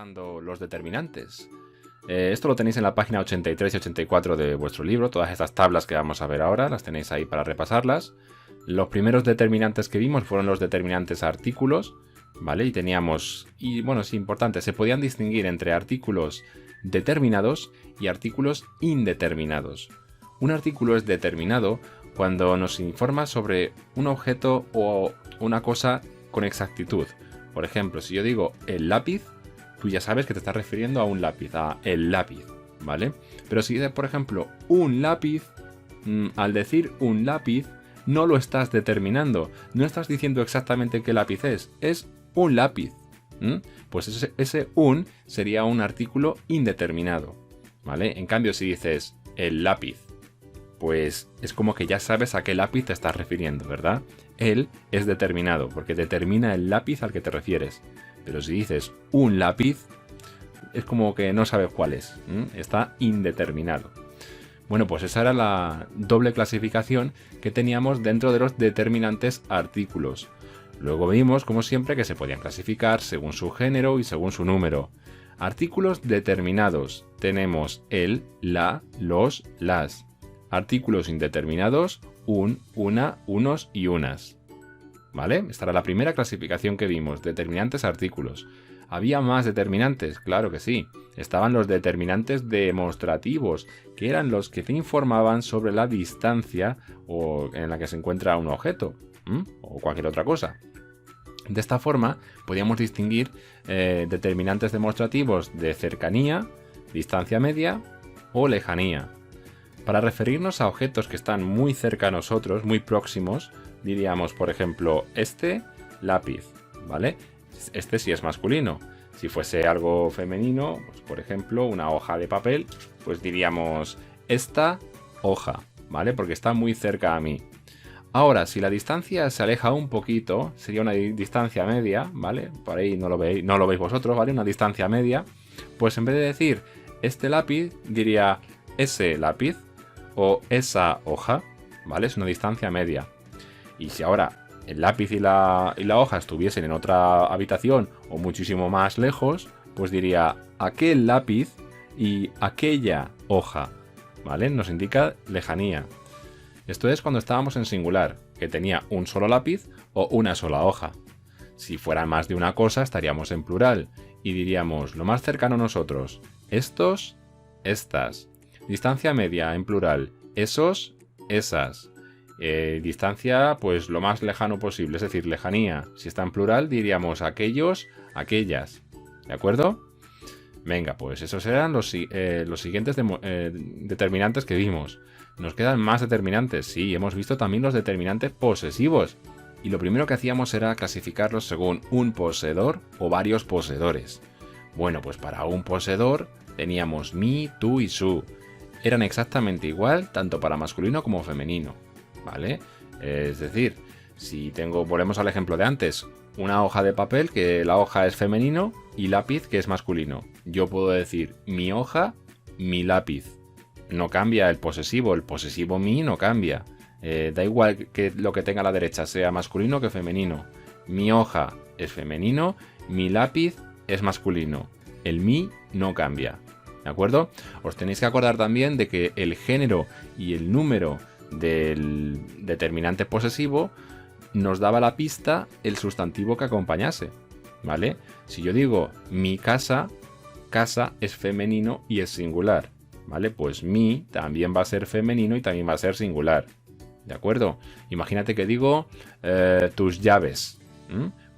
repasando los determinantes. Esto lo tenéis en la página 83 y 84 de vuestro libro. Todas estas tablas que vamos a ver ahora las tenéis ahí para repasarlas. Los primeros determinantes que vimos fueron los determinantes artículos, ¿vale? Y teníamos, y bueno, es importante, se podían distinguir entre artículos determinados y artículos indeterminados. Un artículo es determinado cuando nos informa sobre un objeto o una cosa con exactitud. Por ejemplo, si yo digo el lápiz, tú ya sabes que te estás refiriendo a un lápiz, a el lápiz, ¿vale? Pero si dices, por ejemplo, un lápiz, al decir un lápiz, no lo estás determinando. No estás diciendo exactamente qué lápiz es un lápiz. Pues ese un sería un artículo indeterminado, ¿vale? En cambio, si dices el lápiz, pues es como que ya sabes a qué lápiz te estás refiriendo, ¿verdad? El es determinado, porque determina el lápiz al que te refieres. Pero si dices un lápiz, es como que no sabes cuál es. Está indeterminado. Bueno, pues esa era la doble clasificación que teníamos dentro de los determinantes artículos. Luego vimos, como siempre, que se podían clasificar según su género y según su número. Artículos determinados. Tenemos el, la, los, las. Artículos indeterminados, un, una, unos y unas. ¿Vale? Esta era la primera clasificación que vimos, determinantes artículos. ¿Había más determinantes? Claro que sí. Estaban los determinantes demostrativos, que eran los que te informaban sobre la distancia en la que se encuentra un objeto, o cualquier otra cosa. De esta forma, podíamos distinguir determinantes demostrativos de cercanía, distancia media o lejanía. Para referirnos a objetos que están muy cerca a nosotros, muy próximos, diríamos, por ejemplo, este lápiz, ¿vale? Este sí es masculino. Si fuese algo femenino, pues por ejemplo, una hoja de papel, pues diríamos esta hoja, ¿vale? Porque está muy cerca a mí. Ahora, si la distancia se aleja un poquito, sería una distancia media, ¿vale? Por ahí no lo veis vosotros, ¿vale? Una distancia media. Pues en vez de decir este lápiz, diría ese lápiz o esa hoja, ¿vale? Es una distancia media. Y si ahora el lápiz y la hoja estuviesen en otra habitación o muchísimo más lejos, pues diría aquel lápiz y aquella hoja, ¿vale? Nos indica lejanía. Esto es cuando estábamos en singular, que tenía un solo lápiz o una sola hoja. Si fuera más de una cosa, estaríamos en plural y diríamos lo más cercano a nosotros, estos, estas. Distancia media en plural, esos, esas. Distancia, pues lo más lejano posible, es decir, lejanía. Si está en plural, diríamos aquellos, aquellas. ¿De acuerdo? Venga, pues esos eran los siguientes determinantes que vimos. Nos quedan más determinantes. Sí, hemos visto también los determinantes posesivos. Y lo primero que hacíamos era clasificarlos según un poseedor o varios poseedores. Bueno, pues para un poseedor teníamos mi, tú y su. Eran exactamente igual tanto para masculino como femenino, ¿vale? Es decir, si volvemos al ejemplo de antes, una hoja de papel que la hoja es femenino y lápiz que es masculino. Yo puedo decir mi hoja, mi lápiz. No cambia el posesivo mi no cambia. Da igual que lo que tenga a la derecha sea masculino que femenino. Mi hoja es femenino, mi lápiz es masculino. El mi no cambia. ¿De acuerdo? Os tenéis que acordar también de que el género y el número del determinante posesivo nos daba la pista el sustantivo que acompañase, ¿vale? Si yo digo mi casa, casa es femenino y es singular, ¿vale? Pues mi también va a ser femenino y también va a ser singular, ¿de acuerdo? Imagínate que digo tus llaves,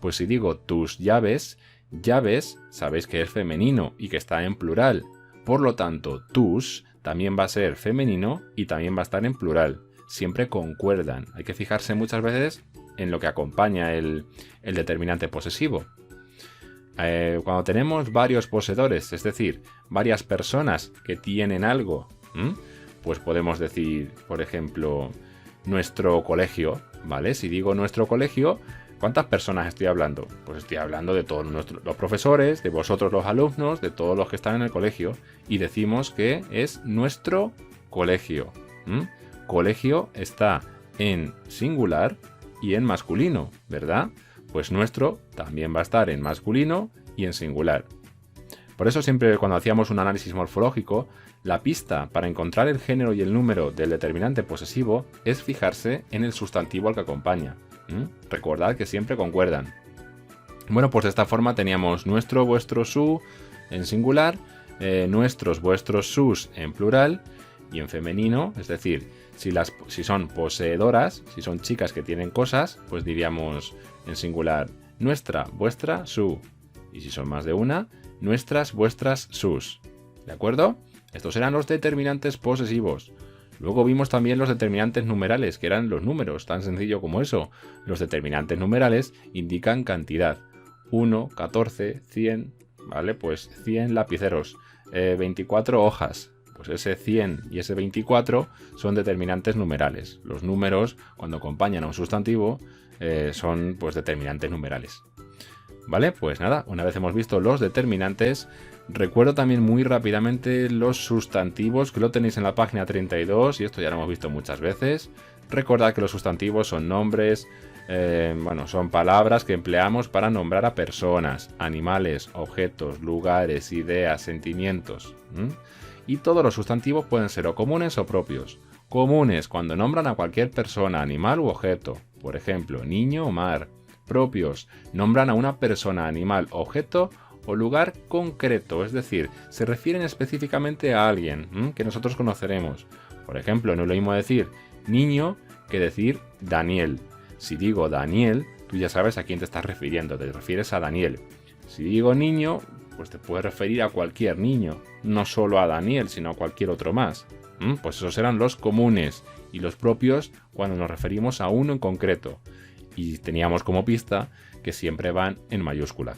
pues si digo tus llaves, llaves sabéis que es femenino y que está en plural. Por lo tanto, tus también va a ser femenino y también va a estar en plural. Siempre concuerdan. Hay que fijarse muchas veces en lo que acompaña el determinante posesivo. Cuando tenemos varios poseedores, es decir, varias personas que tienen algo, pues podemos decir, por ejemplo, nuestro colegio, ¿vale? Si digo nuestro colegio, ¿cuántas personas estoy hablando? Pues estoy hablando de todos los profesores, de vosotros los alumnos, de todos los que están en el colegio. Y decimos que es nuestro colegio. Colegio está en singular y en masculino, ¿verdad? Pues nuestro también va a estar en masculino y en singular. Por eso siempre cuando hacíamos un análisis morfológico, la pista para encontrar el género y el número del determinante posesivo es fijarse en el sustantivo al que acompaña. Recordad que siempre concuerdan. Bueno, pues de esta forma teníamos nuestro, vuestro, su en singular, nuestros, vuestros, sus en plural y en femenino, es decir, si son poseedoras, si son chicas que tienen cosas, pues diríamos en singular nuestra, vuestra, su. Y si son más de una, nuestras, vuestras, sus. ¿De acuerdo? Estos eran los determinantes posesivos. Luego vimos también los determinantes numerales, que eran los números, tan sencillo como eso. Los determinantes numerales indican cantidad. 1, 14, 100, ¿vale? Pues 100 lapiceros, 24 hojas. Pues ese 100 y ese 24 son determinantes numerales. Los números, cuando acompañan a un sustantivo, son pues determinantes numerales. ¿Vale? Pues nada, una vez hemos visto los determinantes, recuerdo también muy rápidamente los sustantivos, que lo tenéis en la página 32, y esto ya lo hemos visto muchas veces. Recordad que los sustantivos son nombres, son palabras que empleamos para nombrar a personas, animales, objetos, lugares, ideas, sentimientos. Y todos los sustantivos pueden ser o comunes o propios. Comunes cuando nombran a cualquier persona, animal u objeto. Por ejemplo, niño o mar. Propios nombran a una persona, animal, objeto o lugar concreto. Es decir, se refieren específicamente a alguien que nosotros conoceremos. Por ejemplo, no es lo mismo decir niño que decir Daniel. Si digo Daniel, tú ya sabes a quién te estás refiriendo. Te refieres a Daniel. Si digo niño, pues te puedes referir a cualquier niño, no solo a Daniel, sino a cualquier otro más. Pues esos eran los comunes y los propios cuando nos referimos a uno en concreto. Y teníamos como pista que siempre van en mayúscula.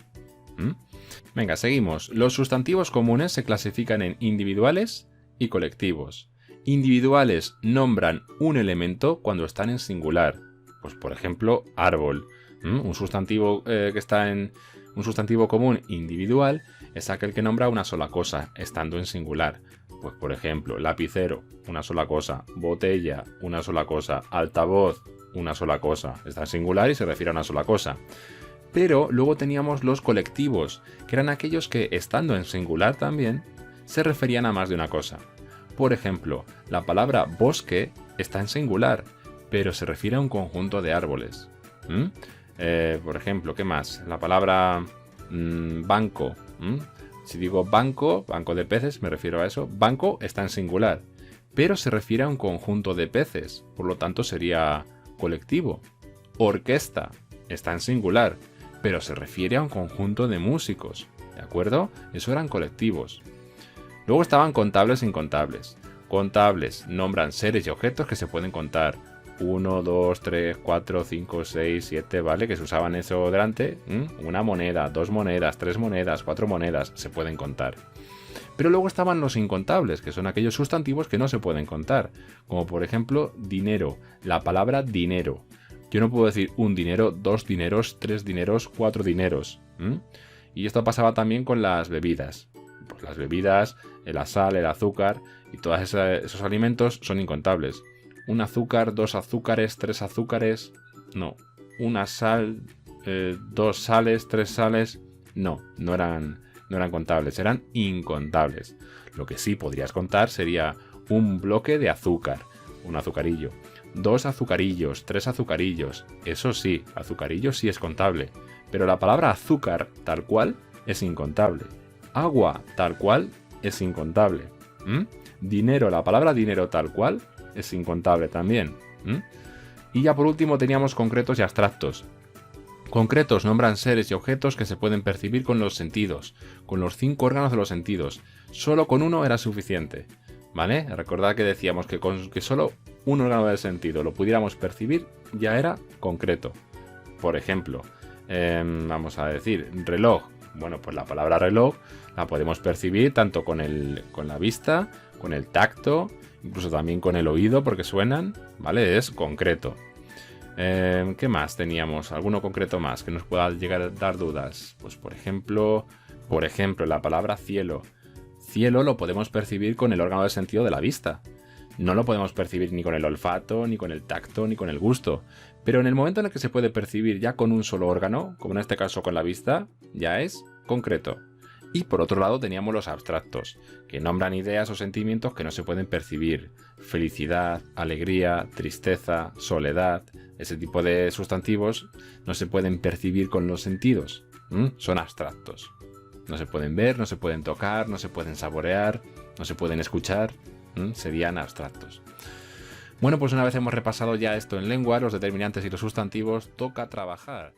Venga, seguimos. Los sustantivos comunes se clasifican en individuales y colectivos. Individuales nombran un elemento cuando están en singular. Pues por ejemplo, árbol. Un sustantivo que está en un sustantivo común individual es aquel que nombra una sola cosa, estando en singular. Pues por ejemplo, lapicero, una sola cosa, botella, una sola cosa, altavoz, una sola cosa. Está en singular y se refiere a una sola cosa. Pero luego teníamos los colectivos, que eran aquellos que, estando en singular también, se referían a más de una cosa. Por ejemplo, la palabra bosque está en singular, pero se refiere a un conjunto de árboles. Por ejemplo, ¿qué más? La palabra banco. Si digo banco de peces, me refiero a eso. Banco está en singular, pero se refiere a un conjunto de peces, por lo tanto sería colectivo. Orquesta está en singular, pero se refiere a un conjunto de músicos, ¿de acuerdo? Eso eran colectivos. Luego estaban contables e incontables. Contables nombran seres y objetos que se pueden contar. 1, 2, 3, 4, 5, 6, 7, ¿vale? Que se usaban eso delante. Una moneda, 2 monedas, 3 monedas, 4 monedas, se pueden contar. Pero luego estaban los incontables, que son aquellos sustantivos que no se pueden contar. Como por ejemplo, dinero. La palabra dinero. Yo no puedo decir un dinero, 2 dineros, 3 dineros, 4 dineros. Y esto pasaba también con las bebidas. Pues las bebidas, la sal, el azúcar y todos esos alimentos son incontables. Un azúcar, 2 azúcares, 3 azúcares. No. Una sal, 2 sales, 3 sales. No eran contables, eran incontables. Lo que sí podrías contar sería un bloque de azúcar, un azucarillo. 2 azucarillos, 3 azucarillos. Eso sí, azucarillo sí es contable. Pero la palabra azúcar, tal cual, es incontable. Agua, tal cual, es incontable. Dinero, la palabra dinero, tal cual, es incontable también. Y ya por último teníamos concretos y abstractos. Concretos nombran seres y objetos que se pueden percibir con los sentidos, con los 5 órganos de los sentidos. Solo con uno era suficiente, ¿vale? Recordad que decíamos que con que solo un órgano del sentido lo pudiéramos percibir ya era concreto. Por ejemplo, vamos a decir reloj. Bueno, pues la palabra reloj la podemos percibir tanto con la vista, con el tacto, incluso también con el oído porque suenan, ¿vale? Es concreto. ¿Qué más teníamos? ¿Alguno concreto más que nos pueda llegar a dar dudas? Pues por ejemplo, la palabra cielo. Cielo lo podemos percibir con el órgano del sentido de la vista. No lo podemos percibir ni con el olfato, ni con el tacto, ni con el gusto. Pero en el momento en el que se puede percibir ya con un solo órgano, como en este caso con la vista, ya es concreto. Y por otro lado teníamos los abstractos, que nombran ideas o sentimientos que no se pueden percibir. Felicidad, alegría, tristeza, soledad. Ese tipo de sustantivos no se pueden percibir con los sentidos. Son abstractos. No se pueden ver, no se pueden tocar, no se pueden saborear, no se pueden escuchar. Serían abstractos. Bueno, pues una vez hemos repasado ya esto en lengua, los determinantes y los sustantivos, toca trabajar.